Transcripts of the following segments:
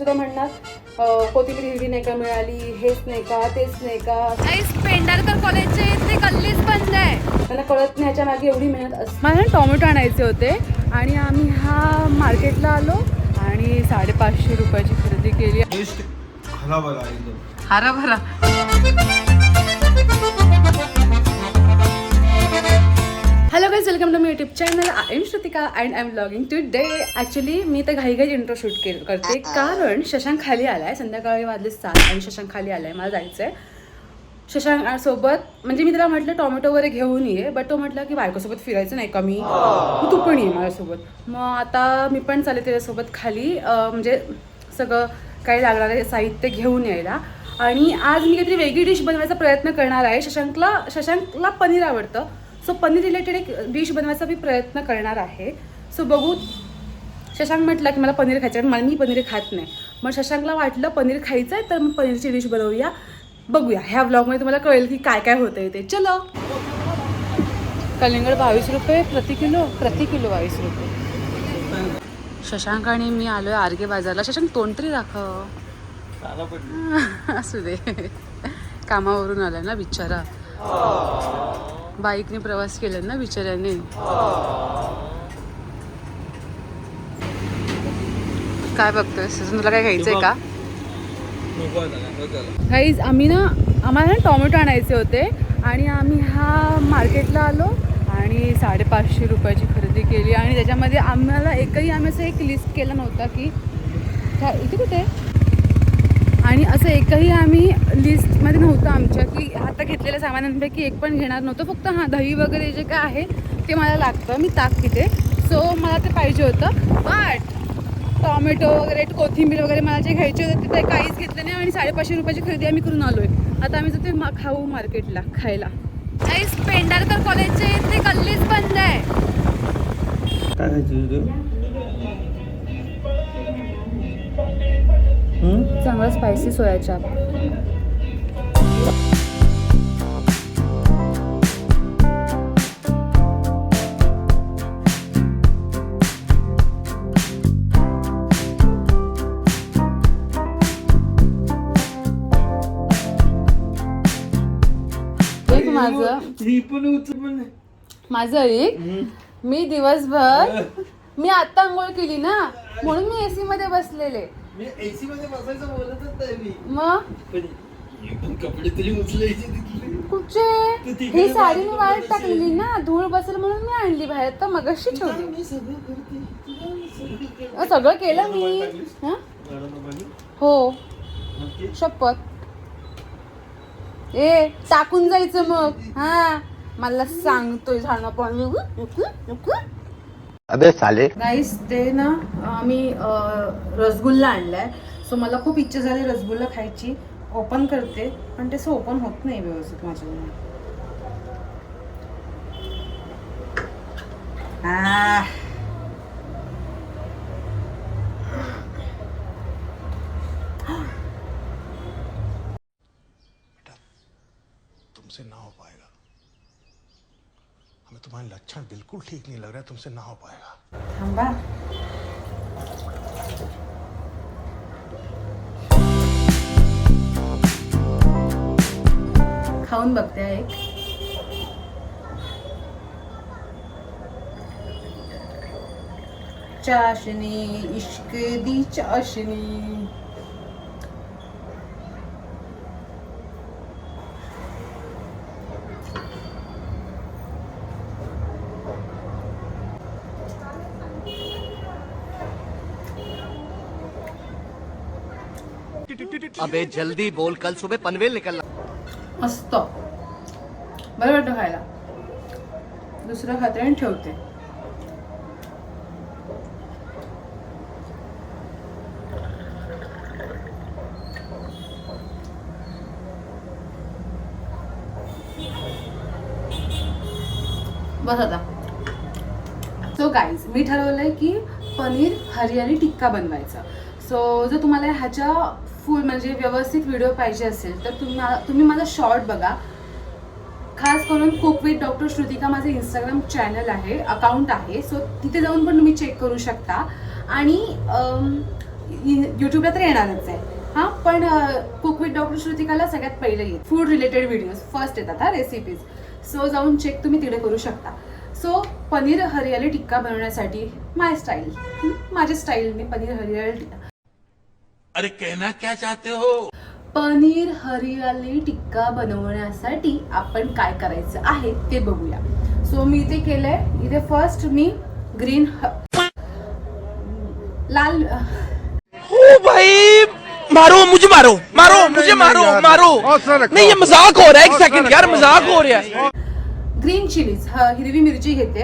सुद्धा म्हणणार कोथिंबीर हिरवी नाही का मिळाली, हेच नाही का, तेच नाही का. पेंढारकर कॉलेजचे इथे गल्लीच बंद आहे. त्यांना कळत नाही ह्याच्या मागे एवढी मेहनत असते. मला टोमॅटो आणायचे होते आणि आम्ही हा मार्केटला आलो आणि 550 रुपयाची खरेदी केली. हरा. Hello guys, welcome to my YouTube channel. I am Shrutika and I am vlogging today. Actually मी तर घाई इंट्रो शूट करते कारण शशांक खाली आला आहे. संध्याकाळी वाजले 7 आणि शशांक खाली आला आहे. मला जायचं आहे शशांक सोबत. म्हणजे मी त्याला म्हटलं टोमॅटो वगैरे घेऊन ये, बट तो म्हटलं की बायकोसोबत फिरायचं नाही का, मी तू पण ये माझ्यासोबत. मग आता मी पण चालले त्याच्यासोबत खाली, म्हणजे सगळं काही लागणारे साहित्य घेऊन यायला. आणि आज मी काहीतरी वेगळी डिश बनवायचा प्रयत्न करणार आहे. शशांकला पनीर आवडतं, सो पनीर रिलेटेड एक डिश बनवायचा मी प्रयत्न करणार आहे. सो बघू. शशांक म्हटलं की मला पनीर खायचं आहे, मी पनीर खात नाही. मग शशांकला वाटलं पनीर खायचं आहे तर मग पनीरची डिश बनवूया. बघूया ह्या ब्लॉगमध्ये तुम्हाला कळेल की काय काय होतं ते. चलो. कलिंगड 22 रुपये प्रति किलो 22 रुपये. शशांक आणि मी आलोय आरके बाजारला. शशांक तोंड तरी दाखव. असू दे, कामावरून आलाय ना बिचारा. बाईकने प्रवास केला ना बिचाऱ्याने. काय बघतोयस? तुला काय घ्यायचंय का? गाईज आम्हाला टोमॅटो आणायचे होते आणि आम्ही हा मार्केटला आलो आणि 550 रुपयाची खरेदी केली. आणि त्याच्यामध्ये आम्ही असं एक लिस्ट केला नव्हता की इथे कुठे, आणि असं एकही आम्ही लिस्टमध्ये नव्हतं आमच्या की आता घेतलेल्या सामानांपैकी एक पण घेणार नव्हतं. फक्त दही वगैरे जे काय आहे ते मला लागतं, मी ताक पिते, सो मला ते पाहिजे होतं. बट टॉमॅटो वगैरे कोथिंबीर वगैरे मला जे घ्यायचे होते ते काहीच घेतलं नाही. आणि 550 रुपयाची खरेदी आम्ही करून आलो आहे. आता आम्ही जातो खाऊ मार्केटला खायला. पेंढारकर कॉलेजचे इथे गल्लीच बंद आहे. चांगला स्पायसी सोया चाप. माझं एक मी दिवसभर मी आता आंघोळ केली ना, म्हणून मी एसी मध्ये बसलेले. एसी मध्ये बसायचं बोलतच नाही मी. मग एकदम कपडे तरी उचलायचे कुठचे? ही साडी मी वाळत टाकलेली ना, धूळ बसेल म्हणून मी आणली बाहेर, तर मगाशी ठेवली. मी सगळं करते. सगळं केलं मी. हो शपथ. टाकून जायचं मग. हा मला सांगतोय झाडणं पण. अबे साले. गाईस ते ना आम्ही रसगुल्ला आणलाय. सो मला खूप इच्छा झाली रसगुल्ला खायची. ओपन करते पण ते असं ओपन होत नाही व्यवस्थित माझ्याकडून. तुमसे ना हो पाएगा. हमें तुम्हारे लक्षण बिल्कुल ठीक नहीं लग रहा है. तुमसे ना हो पाएगा. थांबा. खाऊन बघते एक. चाशनी इश्क दी चाशनी. अबे जल्दी बोल, कल सुबह पनवेल निकलना. मस्त बरं वाटतं खायला. दुसरं खाते आणि ठेवते. बस आता. सो गाईज मी ठरवलंय की पनीर हरियाणी टिक्का बनवायचा. सो जर तुम्हाला ह्याच्या फुल म्हणजे व्यवस्थित व्हिडिओ पाहिजे असेल तर तुम्ही माझा शॉर्ट बघा. खास करून कुक विथ डॉक्टर श्रुतिका माझं इंस्टाग्राम चॅनल आहे, अकाउंट आहे. सो तिथे जाऊन पण तुम्ही चेक करू शकता. आणि यूट्यूबला तर येणारच आहे हां. पण कुक विथ डॉक्टर श्रुतिकाला सगळ्यात पहिले येईल फूड रिलेटेड व्हिडिओज फर्स्ट येतात हा, रेसिपीज. सो जाऊन चेक तुम्ही तिकडे करू शकता. सो पनीर हरियाली टिक्का बनवण्यासाठी माझ्या स्टाईलने पनीर हरियाली टिक्का. अरे कहना क्या चाहते हो? पनीर हरियाली टिक्का बनवण्यासाठी आपण काय करायचं आहे ते बघूया. सो मी ते केलंय. इथे फर्स्ट मी ग्रीन लाल ओ भाई मारो मुझे मारो मारो मुझे मारो मारो नहीं ये मजाक हो रहा है. एक सेकंड यार मजाक हो रहा है. ग्रीन चिलीज हिरवी मिरची घेते.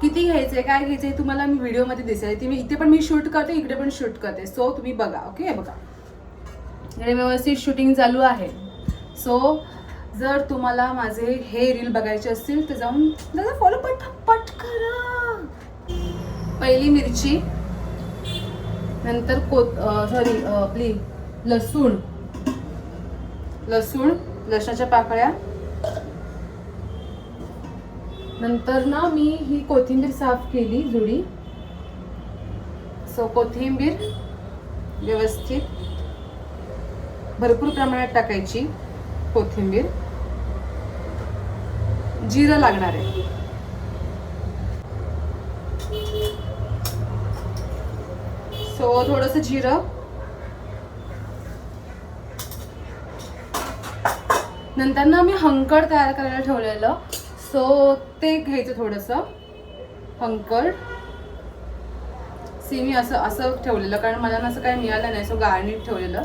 किती घ्यायचंय काय घ्यायचंय तुम्हाला मी व्हिडिओमध्ये दिसेल. ती मी इथे पण मी शूट करते इकडे पण शूट करते. सो तुम्ही बघा. ओके हे बघा इकडे व्यवस्थित शूटिंग चालू आहे. सो जर तुम्हाला माझे हे रील बघायचे असतील तर जाऊन जरा फॉलो पट करा. पहिली मिरची, नंतर आपली लसणाच्या पाकळ्या, नंतर ना मी ही कोथिंबीर साफ केली जुडी. सो कोथिंबीर व्यवस्थित भरपूर प्रमाणात टाकायची. कोथिंबीर, जिरं लागणार आहे. सो थोडंसं जिरं, नंतर ना मी हंकड तयार करायला ठेवलेलं. सो ते घ्यायचं थोडंसं हंकड. मी असं ठेवलेलं कारण मला ना असं काही मिळालं नाही. सो गार्निट ठेवलेलं.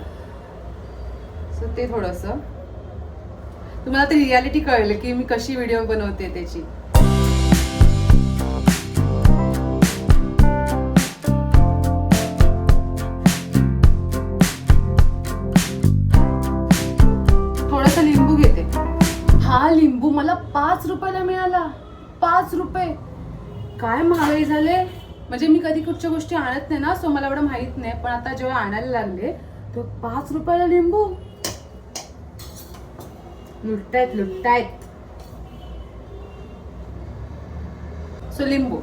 सो ते थोडंसं तुम्हाला ते रियालिटी कळलं की मी कशी व्हिडिओ बनवते त्याची. थोडासा लिंबू घेते. हा लिंबू मला 5 रुपयाला मिळाला. 5 रुपये. काय महागाई झाले. म्हणजे मी कधी कुठच्या गोष्टी आणत नाही ना. सो मला एवढं माहित नाही. पण आता जेव्हा आणायला लागले तो 5 रुपयाला लिंबू. लुटतायत. सो लिंबू.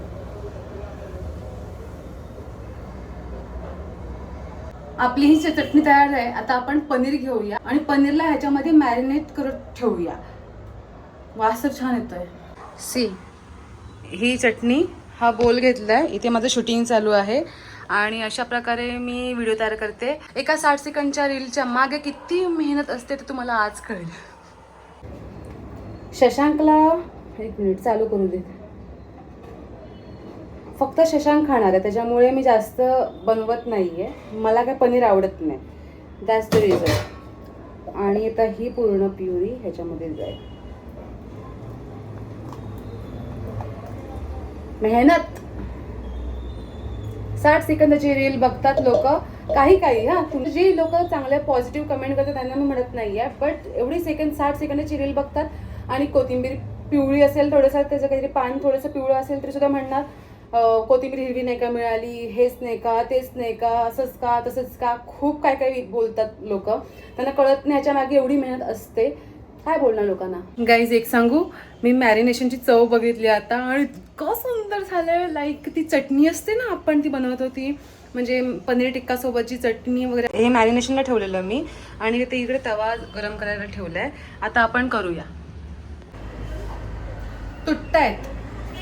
आपली ही चटणी तयार आहे. आता आपण पनीर घेऊया आणि पनीरला ह्याच्यामध्ये मॅरिनेट करत ठेवूया. वास तर छान येतोय. सी ही चटणी हा बोल घेतलाय. इथे माझं शूटिंग चालू आहे आणि अशा प्रकारे मी व्हिडिओ तयार करते. एका 60 सेकंडच्या रीलच्या मागे किती मेहनत असते ते तुम्हाला आज कळेल. शशांकला 1 मिनिट चालू करू दे. फक्त शशांक खाणार आहे त्याच्यामुळे मी जास्त बनवत नाहीये. मला काय पनीर आवडत नाही. That's the reason. आणि आता ही पूर्ण प्युरी ह्याच्यामध्ये जाईल. मेहनत. 60 सेकंदाची रील बघतात लोक काही तुम्ही जे लोक चांगले पॉझिटिव्ह कमेंट करतात त्यांना मी म्हणत नाहीये. बट एवढी 60 सेकंदाची रील बघतात आणि कोथिंबीर पिवळी असेल थोडंसं त्याचं काहीतरी पान थोडंसं पिवळं असेल तरी सुद्धा म्हणणार कोथिंबीर हिरवी नाही का मिळाली, हेच नाही का, तेच नाही का, असंच का तसंच का. खूप काय बोलतात लोक. त्यांना कळत नाही ह्याच्या मागे एवढी मेहनत असते. काय बोलणार लोकांना. गाईज एक सांगू, मी मॅरिनेशनची चव बघितली आता आणि इतकं सुंदर झालंय. लाईक ती चटणी असते ना आपण ती बनवत होती म्हणजे पनीर टिक्का सोबतची चटणी वगैरे. हे मॅरिनेशनला ठेवलेलं मी आणि ते इकडे तवा गरम करायला ठेवलाय. आता आपण करूया. तुटतायत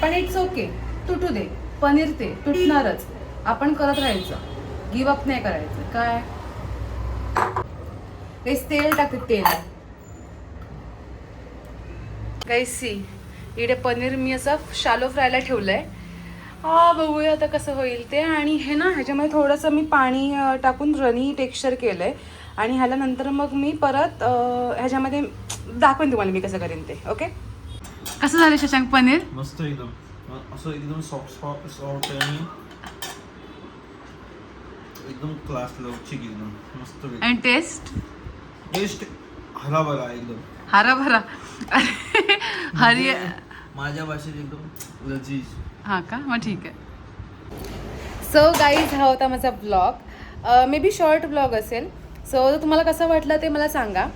पण इट्स ओके. तुटू दे. पनीर ते तुटणारच. आपण करत राहायचं. गिव्ह अप नाही करायचं. काय तेल टाकते. तेल गाईस सी इकडे पनीर मी असं शालो फ्रायला ठेवलंय. बघूया आता कसं होईल ते. आणि हे ना ह्याच्यामध्ये थोडंसं मी पाणी टाकून रनी टेक्स्चर केलंय आणि ह्याला नंतर मग मी परत ह्याच्यामध्ये दाखवेन तुम्हाला मी कसं करेन ते. ओके. कसं झालं शशांक पनीर. मस्त एकदम. असं एकदम सॉफ्ट आणि एकदम क्लास लेवलची एकदम मस्त. आणि टेस्ट हराभरा एकदम. हराभरा. माझ्या भाषेत एकदम लजीज. हा का. मग ठीक आहे. सो गाईज हा होता माझा blog. May be short blog असेल. सो तुम्हाला कसं वाटलं ते मला सांगा.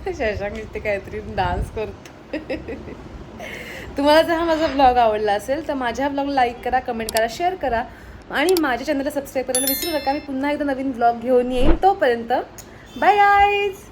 शशांक इथे काहीतरी डान्स करतो. तुम्हाला जर हा माझा ब्लॉग आवडला असेल तर माझ्या ब्लॉग लाईक करा, कमेंट करा, शेअर करा आणि माझ्या चॅनलला सबस्क्राईब करायला विसरू नका. मी पुन्हा एकदा नवीन ब्लॉग घेऊन येईन. तोपर्यंत बाय गाईज.